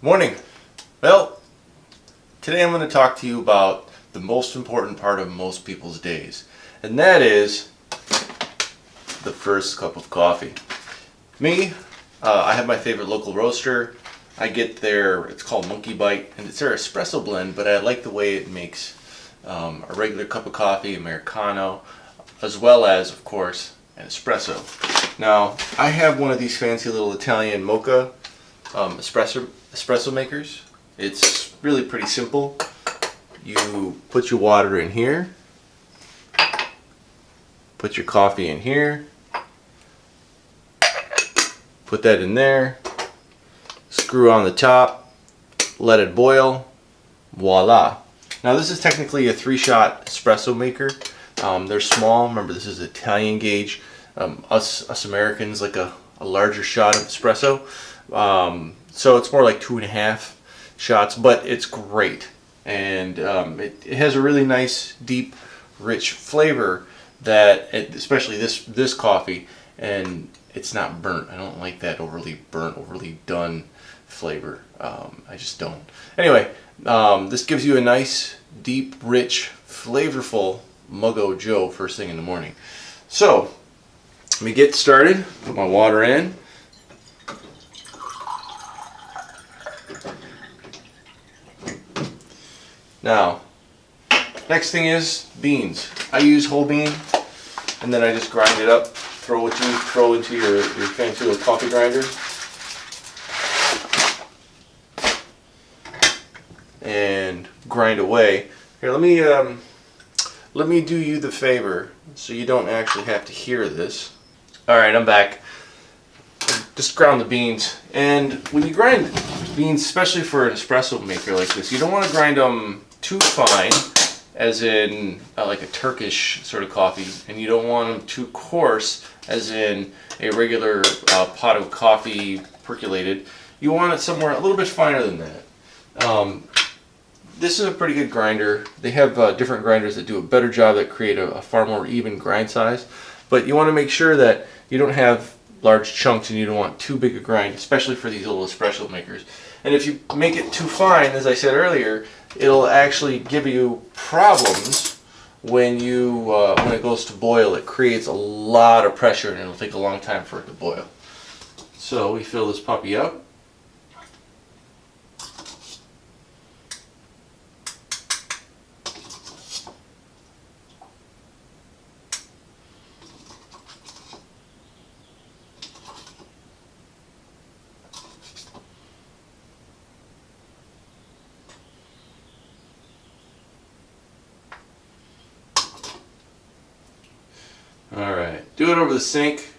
Morning. Well, today I'm going to talk to you about the most important part of most people's days, and that is the first cup of coffee. Me, I have my favorite local roaster. I get their, it's called Monkey Bite, and it's their espresso blend, but I like the way it makes a regular cup of coffee, Americano, as well as, of course, an espresso. Now, I have one of these fancy little Italian Moka espresso makers. It's really pretty simple. You put your water in here, put your coffee in here, put that in there, screw on the top, let it boil, voila. Now this is technically a 3-shot espresso maker. They're small. Remember, this is Italian gauge. Us Americans like a larger shot of espresso. So it's more like 2.5 shots, but it's great. And it has a really nice, deep, rich flavor that, especially this coffee, and it's not burnt. I don't like that overly burnt, overly done flavor. I just don't. Anyway, this gives you a nice, deep, rich, flavorful Muggo Joe first thing in the morning. So, let me get started. Put my water in. Now, next thing is beans. I use whole bean, and then I just grind it up. Throw what you throw into your fancy little coffee grinder, and grind away. Here, let me do you the favor, so you don't actually have to hear this. All right, I'm back. Just ground the beans, and when you grind beans, especially for an espresso maker like this, you don't want to grind them too fine, as in like a Turkish sort of coffee, and you don't want them too coarse, as in a regular pot of coffee percolated. You want it somewhere a little bit finer than that. This is a pretty good grinder. They have different grinders that do a better job, that create a far more even grind size, but you want to make sure that you don't have large chunks and you don't want too big a grind, especially for these little espresso makers. And if you make it too fine, as I said earlier, it'll actually give you problems when it goes to boil. It creates a lot of pressure and it'll take a long time for it to boil. So we fill this puppy up. Alright, do it over the sink.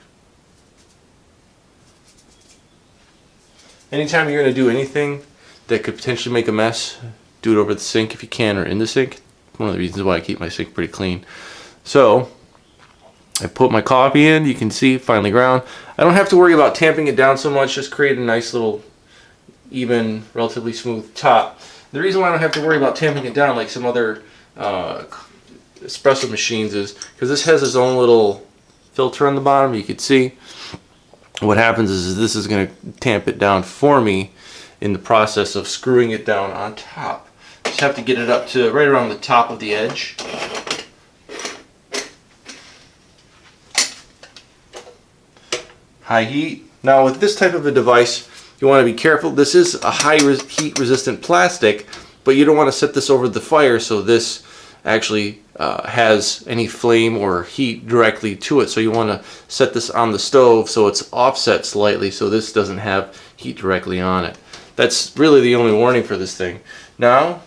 Anytime you're going to do anything that could potentially make a mess, do it over the sink if you can, or in the sink. One of the reasons why I keep my sink pretty clean. So, I put my coffee in, you can see, finely ground. I don't have to worry about tamping it down so much, just create a nice little even, relatively smooth top. The reason why I don't have to worry about tamping it down like some other espresso machines is because this has its own little filter on the bottom. You can see what happens is this is going to tamp it down for me in the process of screwing it down on top. Just have to get it up to right around the top of the edge. High heat. Now with this type of a device, you want to be careful. This is a high heat resistant plastic, but you don't want to set this over the fire so this actually has any flame or heat directly to it. So you want to set this on the stove so it's offset slightly so this doesn't have heat directly on it. That's really the only warning for this thing. Now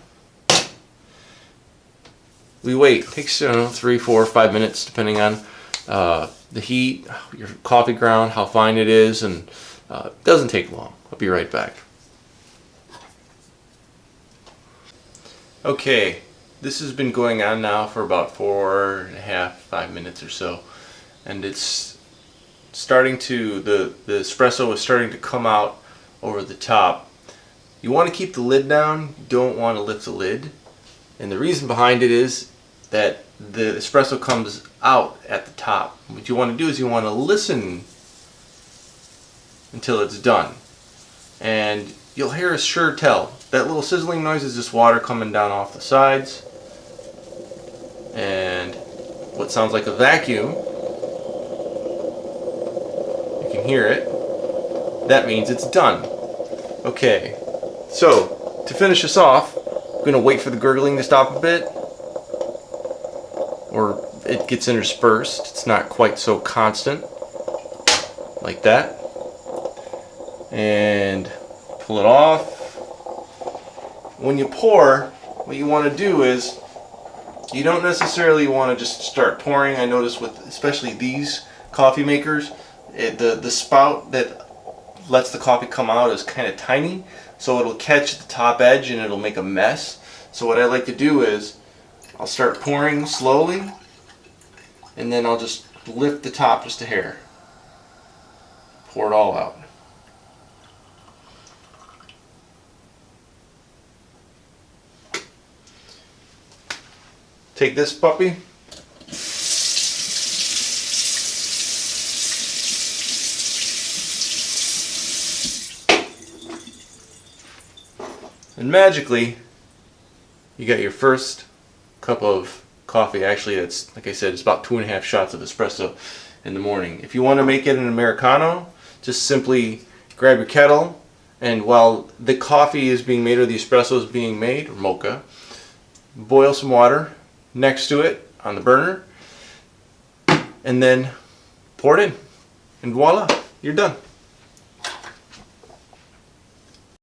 we wait. It takes 3, 4, 5 minutes depending on the heat, your coffee ground, how fine it is, and it doesn't take long. I'll be right back. Okay. This has been going on now for about 4.5, 5 minutes or so, and it's starting to, the espresso is starting to come out over the top. You want to keep the lid down, you don't want to lift the lid, and the reason behind it is that the espresso comes out at the top. What you want to do is you want to listen until it's done, and you'll hear a sure tell. That little sizzling noise is just water coming down off the sides. And what sounds like a vacuum, you can hear it. That means it's done. Okay, so to finish this off, I'm going to wait for the gurgling to stop a bit, or it gets interspersed. It's not quite so constant, like that. And pull it off. When you pour, what you want to do is, you don't necessarily want to just start pouring. I notice with especially these coffee makers, the spout that lets the coffee come out is kind of tiny, so it'll catch the top edge and it'll make a mess. So what I like to do is I'll start pouring slowly, and then I'll just lift the top just a hair. Pour it all out. Take this puppy. And magically, you got your first cup of coffee. Actually, it's, like I said, it's about 2.5 shots of espresso in the morning. If you want to make it an Americano, just simply grab your kettle, and while the coffee is being made or the espresso is being made, or mocha, boil some water next to it on the burner, and then pour it in, and voila, you're done.